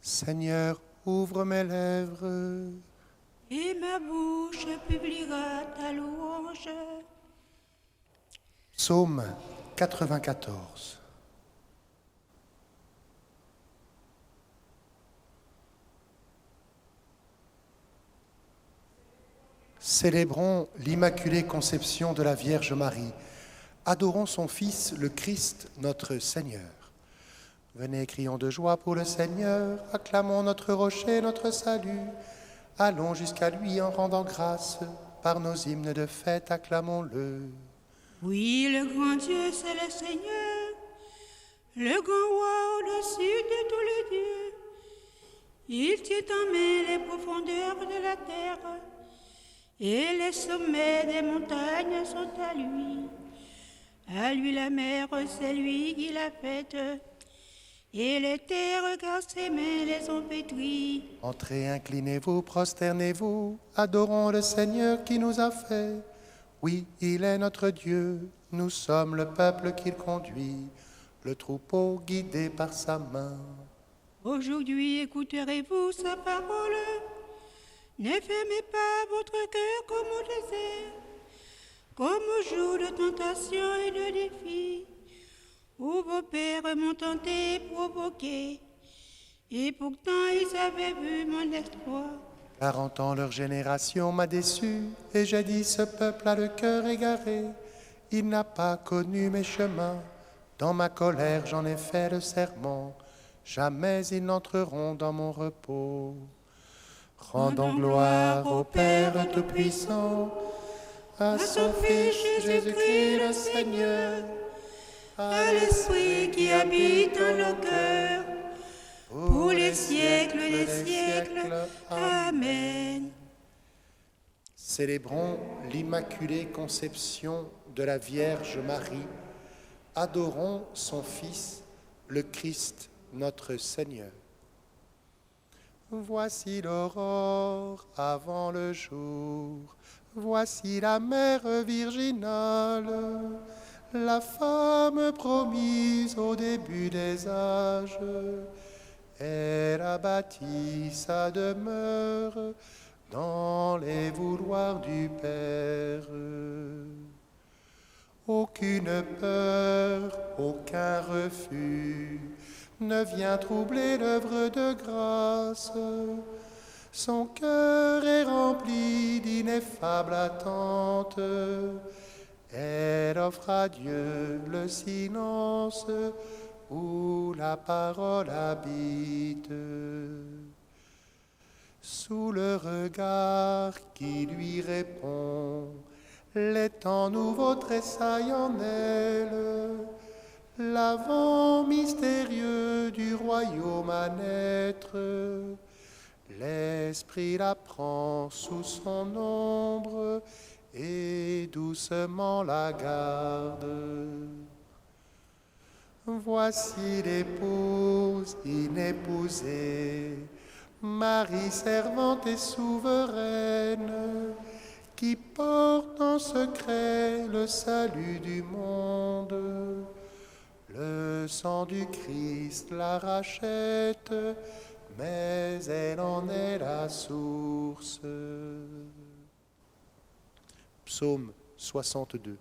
Seigneur, ouvre mes lèvres. Et ma bouche publiera ta louange. Psaume 94. Célébrons l'Immaculée Conception de la Vierge Marie. Adorons son Fils, le Christ, notre Seigneur. Venez, crions de joie pour le Seigneur, acclamons notre rocher, notre salut. Allons jusqu'à lui en rendant grâce, par nos hymnes de fête, acclamons-le. Oui, le grand Dieu, c'est le Seigneur, le grand roi au-dessus de tous les dieux. Il tient en main les profondeurs de la terre, et les sommets des montagnes sont à lui. À lui la mer, c'est lui qui l'a faite, et les terres, car ses mains les ont pétries. Entrez, inclinez-vous, prosternez-vous, adorons le Seigneur qui nous a fait. Oui, il est notre Dieu, nous sommes le peuple qu'il conduit, le troupeau guidé par sa main. Aujourd'hui, écouterez-vous sa parole. Ne fermez pas votre cœur comme au désert, comme au jour de tentation et de défi, où vos pères m'ont tenté, provoqué, et pourtant ils avaient vu mon exploit. 40 ans leur génération m'a déçu, et j'ai dit ce peuple a le cœur égaré. Il n'a pas connu mes chemins, dans ma colère j'en ai fait le serment. Jamais ils n'entreront dans mon repos. Rendons gloire au Père Tout-Puissant, à son Fils Jésus-Christ le Seigneur, À l'Esprit qui habite en nos cœurs, pour les siècles des siècles. Amen. Célébrons l'Immaculée Conception de la Vierge Marie. Adorons son Fils, le Christ, notre Seigneur. Voici l'aurore avant le jour, voici la mère virginale, la femme promise au début des âges. Elle a bâti sa demeure dans les vouloirs du Père. Aucune peur, aucun refus ne vient troubler l'œuvre de grâce. Son cœur est rempli d'ineffables attentes. Elle offre à Dieu le silence où la parole habite. Sous le regard qui lui répond, les temps nouveaux tressaillent en elle. L'avant mystérieux du royaume à naître, l'Esprit la prend sous son ombre et doucement la garde. Voici l'épouse inépousée, Marie servante et souveraine, qui porte en secret le salut du monde. Le sang du Christ la rachète, mais elle en est la source. Psaume 62.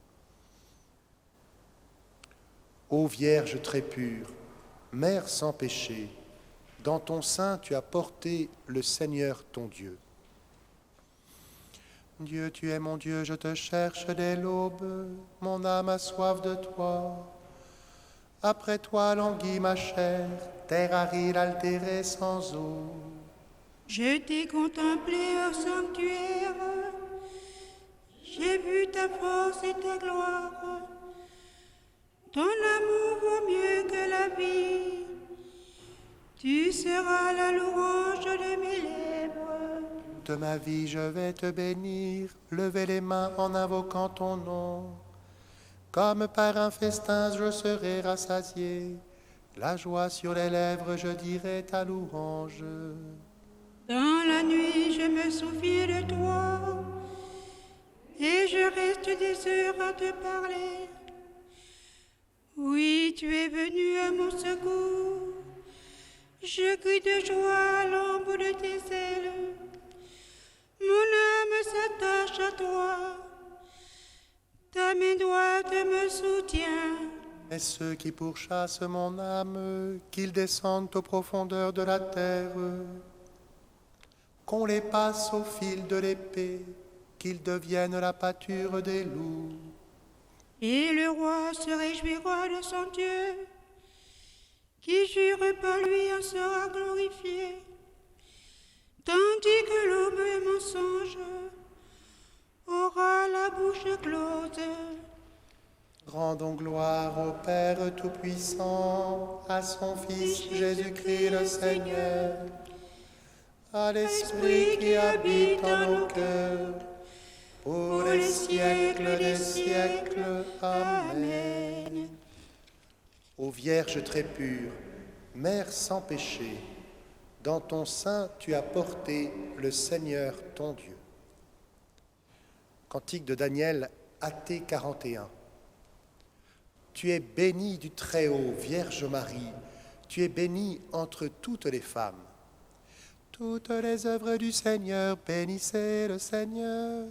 Ô Vierge très pure, Mère sans péché, dans ton sein tu as porté le Seigneur ton Dieu. Dieu, tu es mon Dieu, je te cherche dès l'aube, mon âme a soif de toi. Après toi languit ma chair, terre aride altérée sans eau. Je t'ai contemplé au sanctuaire, j'ai vu ta force et ta gloire. Ton amour vaut mieux que la vie, tu seras la louange de mes lèvres. De ma vie je vais te bénir, lever les mains en invoquant ton nom. Comme par un festin je serai rassasié, la joie sur les lèvres je dirai ta louange. Dans la nuit je me souviens de toi, et je reste des heures à te parler. Oui, tu es venu à mon secours, Je crie de joie à l'ombre de tes ailes. Mon âme s'attache à toi. Ta main droite me soutient. Mais ceux qui pourchassent mon âme, qu'ils descendent aux profondeurs de la terre, qu'on les passe au fil de l'épée, qu'ils deviennent la pâture des loups. Et le roi se réjouira de son Dieu. Qui jure par lui en sera glorifié. Tandis que l'aube et mensonge aura la bouche close. Rendons gloire au Père Tout-Puissant, à son Fils Jésus-Christ le Seigneur, à l'Esprit qui habite en nos cœurs, pour les siècles des siècles. Amen. Ô Vierge très pure, Mère sans péché, dans ton sein tu as porté le Seigneur ton Dieu. Cantique de Daniel, AT 41. Tu es bénie du Très-Haut, Vierge Marie, tu es bénie entre toutes les femmes. Toutes les œuvres du Seigneur, bénissez le Seigneur.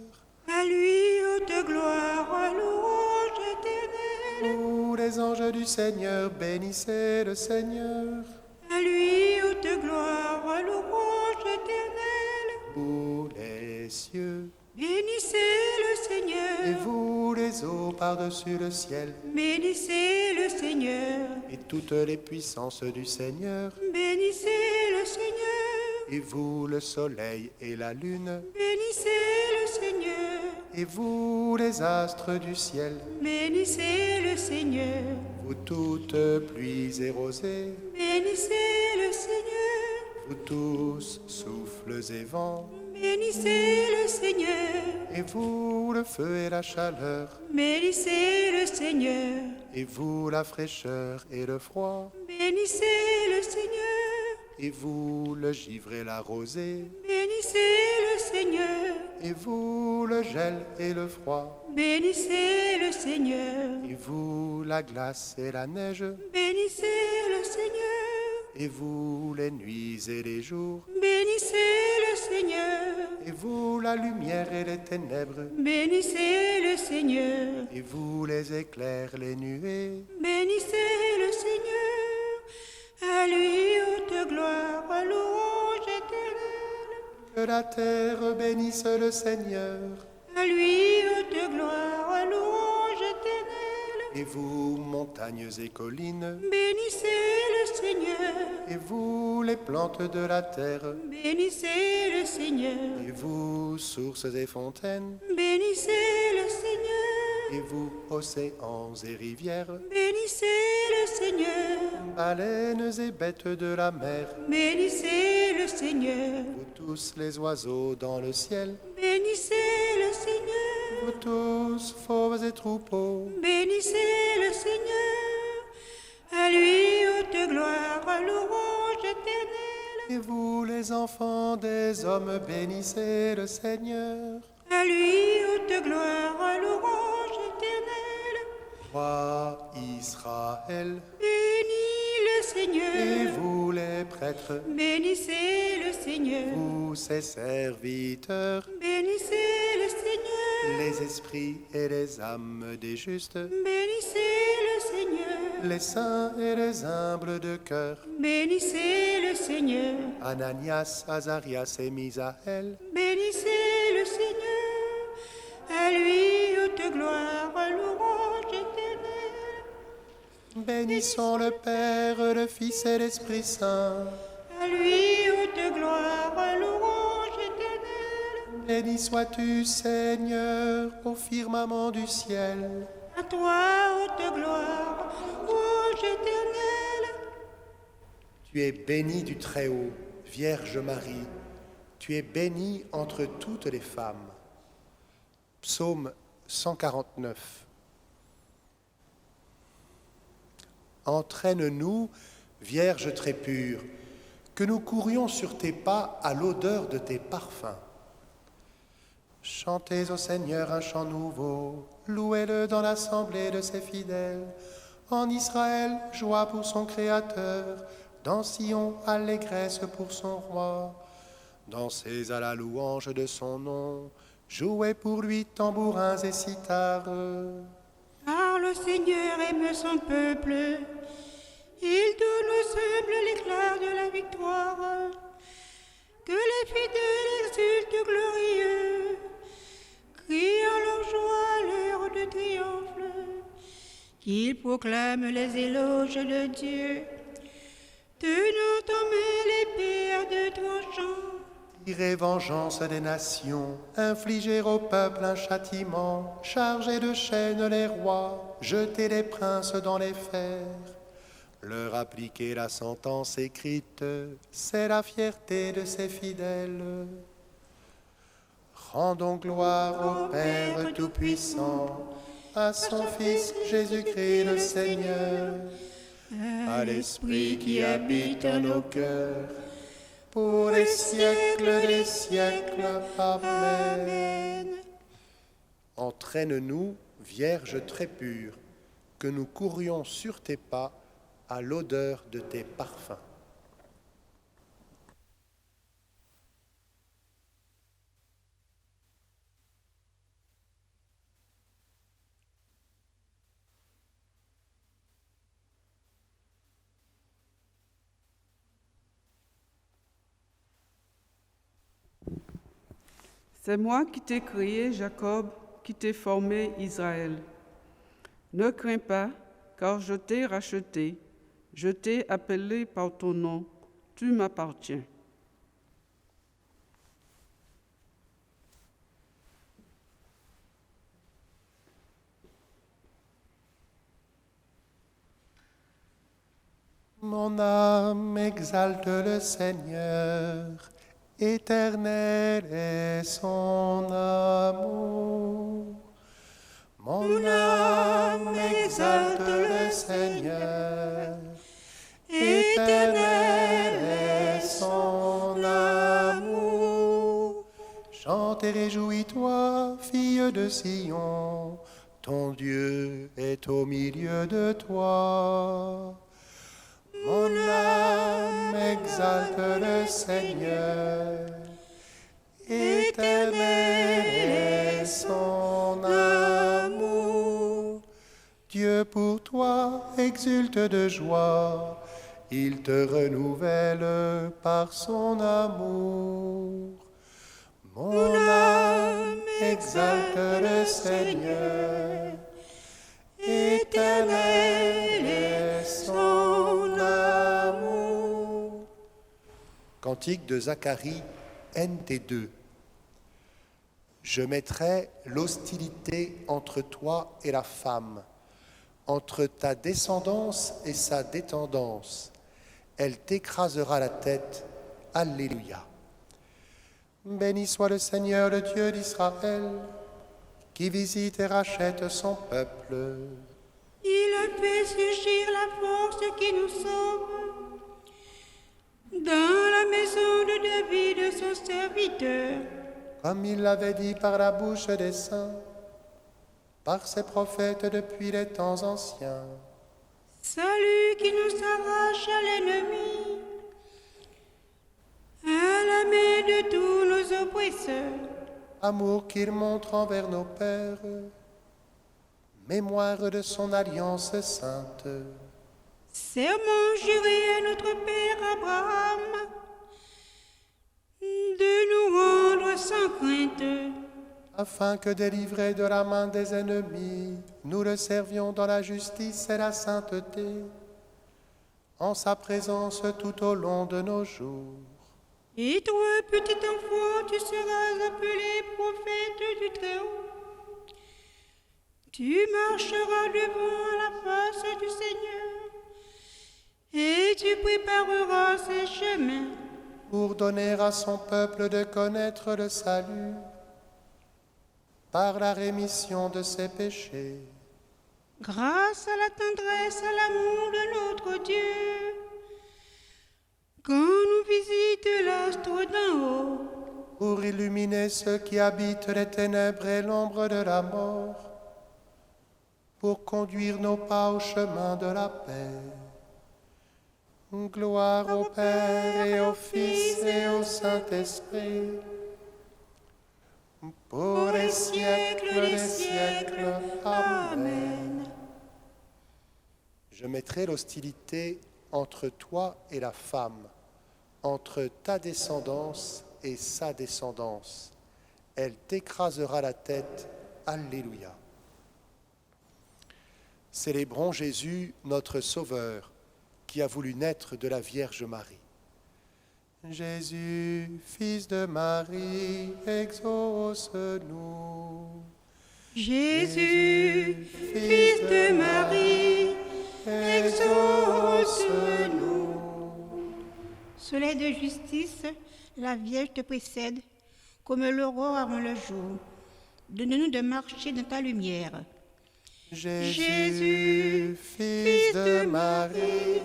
À lui haute gloire, louange éternelle. Tous les anges du Seigneur, bénissez le Seigneur. À lui haute gloire, louange éternelle. Vous les cieux, Bénissez le Seigneur. et vous les eaux par-dessus le ciel, Bénissez le Seigneur. et toutes les puissances du Seigneur, Bénissez le Seigneur. et vous le soleil et la lune, Bénissez le Seigneur. et vous les astres du ciel, Bénissez le Seigneur. vous toutes pluies et rosées, Bénissez le Seigneur. vous tous souffles et vents, Bénissez le Seigneur. et vous le feu et la chaleur, Bénissez le Seigneur. et vous la fraîcheur et le froid, Bénissez le Seigneur. et vous le givre et la rosée, Bénissez le Seigneur. et vous le gel et le froid, Bénissez le Seigneur. et vous la glace et la neige, Bénissez le Seigneur. et vous les nuits et les jours, Bénissez le Seigneur. et vous la lumière et les ténèbres, Bénissez le Seigneur. et vous les éclairs, les nuées, Bénissez le Seigneur. À lui haute gloire, louange éternelle. que la terre bénisse le Seigneur, À lui haute gloire, louange éternelle. et vous montagnes et collines, Bénissez le Seigneur. et vous les plantes de la terre, Bénissez le Seigneur. et vous sources et fontaines, Bénissez le Seigneur. et vous océans et rivières, Bénissez le Seigneur. baleines et bêtes de la mer, Bénissez le Seigneur. vous tous les oiseaux dans le ciel, Bénissez le Seigneur. vous tous fauves et troupeaux, Bénissez le Seigneur. À lui haute gloire, louange éternelle. et vous les enfants des hommes, bénissez le Seigneur. À lui haute gloire, louange éternelle. Roi Israël, Bénis le et Seigneur. vous les prêtres, Bénissez le Seigneur. vous ses serviteurs, Bénissez le Seigneur. les esprits et les âmes des justes, Bénissez le Seigneur. les saints et les humbles de cœur, Bénissez le Seigneur. Ananias, Azarias et Misaël, Bénissez le Seigneur. À lui haute gloire, louange éternelle. bénissons le Père, le Fils et l'Esprit Saint. À lui haute gloire, louange éternelle. Béni sois-tu, Seigneur, au firmament du ciel. À toi haute gloire, louange éternelle. Tu es bénie du Très-Haut, Vierge Marie. Tu es bénie entre toutes les femmes. Psaume 149. Entraîne-nous, Vierge très pure, que nous courions sur tes pas à l'odeur de tes parfums. Chantez au Seigneur un chant nouveau, louez-le dans l'assemblée de ses fidèles. En Israël, joie pour son Créateur, Dans Sion, allégresse pour son roi. Dansez à la louange de son nom. Jouez pour lui tambourins et cithares. Car le Seigneur aime son peuple. Il donne au simple l'éclat de la victoire. Que les fidèles exultent glorieux, crient en leur joie à l'heure de triomphe, qu'ils proclament les éloges de Dieu, tenant en main l'épée à deux tranchants. Tirez vengeance des nations, infligez au peuple un châtiment, chargez de chaînes les rois, jetez les princes dans les fers. Leur appliquer la sentence écrite, c'est la fierté de ses fidèles. Rendons gloire au Père Tout-Puissant, à son Fils Jésus-Christ le Seigneur, à l'Esprit qui habite en nos cœurs, pour les siècles des siècles. Amen. Entraîne-nous, Vierge très pure, que nous courions sur tes pas à l'odeur de tes parfums. C'est moi qui t'ai créé, Jacob, qui t'ai formé, Israël. Ne crains pas, car je t'ai racheté, je t'ai appelé par ton nom, tu m'appartiens. Mon âme exalte le Seigneur, éternel est son amour. Mon âme exalte le Seigneur, éternel est son amour. Chante et réjouis-toi, fille de Sion, ton Dieu est au milieu de toi. Mon âme exalte le Seigneur, éternel est son amour. Dieu pour toi exulte de joie, il te renouvelle par son amour. Mon âme exalte le Seigneur, éternel est son amour. Cantique de Zacharie, NT2. Je mettrai l'hostilité entre toi et la femme, entre ta descendance et sa détendance. Elle t'écrasera la tête. Alléluia. Béni soit le Seigneur, le Dieu d'Israël, qui visite et rachète son peuple. Il a fait surgir la force qui nous sauve. Dans la maison de David, son serviteur. Comme il l'avait dit par la bouche des saints, par ses prophètes depuis les temps anciens. Salut qui nous arrache à l'ennemi, à la main de tous nos oppresseurs. Amour qu'il montre envers nos pères, mémoire de son alliance sainte. Serment juré à notre père Abraham, de nous rendre sans crainte, afin que, délivrés de la main des ennemis, nous le servions dans la justice et la sainteté, en sa présence tout au long de nos jours. Et toi, petit enfant, tu seras appelé prophète du Très-Haut. Tu marcheras devant la face du Seigneur, et tu prépareras ses chemins, pour donner à son peuple de connaître le salut par la rémission de ses péchés. grâce à la tendresse, à l'amour de notre Dieu, quand nous visite l'astre d'en haut, pour illuminer ceux qui habitent les ténèbres et l'ombre de la mort, pour conduire nos pas au chemin de la paix. Gloire au Père et au Fils et au Saint-Esprit, pour les siècles des siècles. Amen. Je mettrai l'hostilité entre toi et la femme, entre ta descendance et sa descendance. Elle t'écrasera la tête. Alléluia. Célébrons Jésus, notre Sauveur, qui a voulu naître de la Vierge Marie. Jésus, fils de Marie, exauce-nous. Jésus, fils de Marie, exauce-nous. Soleil de justice, la Vierge te précède, comme l'aurore avant le jour. Donne-nous de marcher dans ta lumière. Jésus, fils de Marie,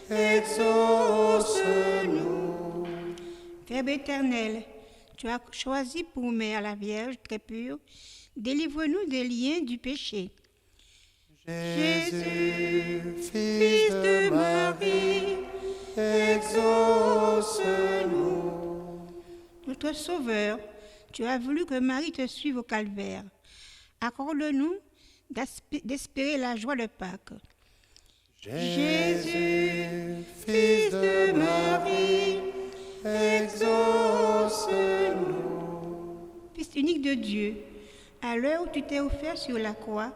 exauce-nous. Verbe éternel, tu as choisi pour mère la Vierge très pure, délivre-nous des liens du péché. Jésus, fils de Marie, exauce-nous. Notre Sauveur, tu as voulu que Marie te suive au calvaire. Accorde-nous d'espérer la joie de Pâques. Jésus, fils de Marie, exauce-nous. Fils unique de Dieu, à l'heure où tu t'es offert sur la croix,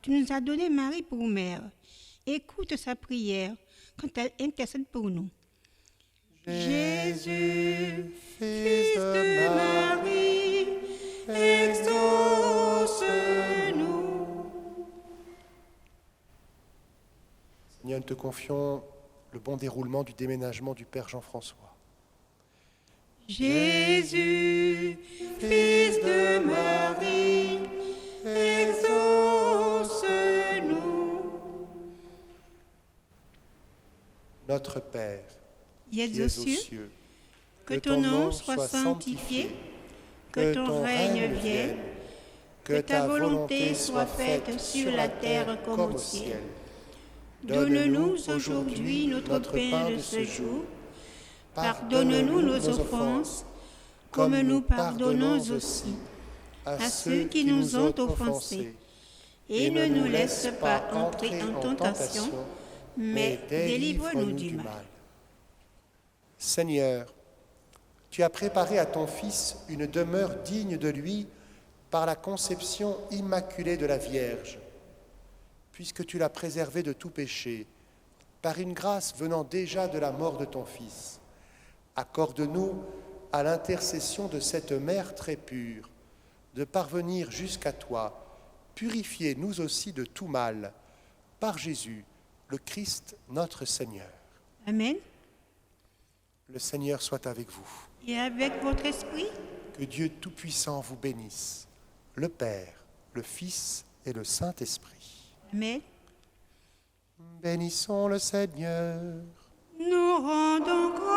tu nous as donné Marie pour mère. Écoute sa prière quand elle intercède pour nous. Jésus, fils de Marie, exauce-nous. Seigneur, nous te confions le bon déroulement du déménagement du Père Jean-François. Jésus, fils de Marie, exauce-nous. Notre Père, qui es aux cieux, que ton nom soit sanctifié, que ton règne vienne, que ta volonté soit faite sur la terre comme au ciel. Donne-nous aujourd'hui notre pain de ce jour. Pardonne-nous nos offenses, comme nous pardonnons aussi à ceux qui nous ont offensés. Et ne nous laisse pas entrer en tentation, mais délivre-nous du mal. Seigneur, tu as préparé à ton Fils une demeure digne de lui par la conception immaculée de la Vierge. Puisque tu l'as préservé de tout péché, par une grâce venant déjà de la mort de ton Fils, accorde-nous, à l'intercession de cette Mère très pure, de parvenir jusqu'à toi, purifier nous aussi de tout mal, par Jésus, le Christ notre Seigneur. Amen. Le Seigneur soit avec vous. Et avec votre esprit, que Dieu Tout-Puissant vous bénisse, le Père, le Fils et le Saint-Esprit. Amen. Bénissons le Seigneur. Nous rendons grâce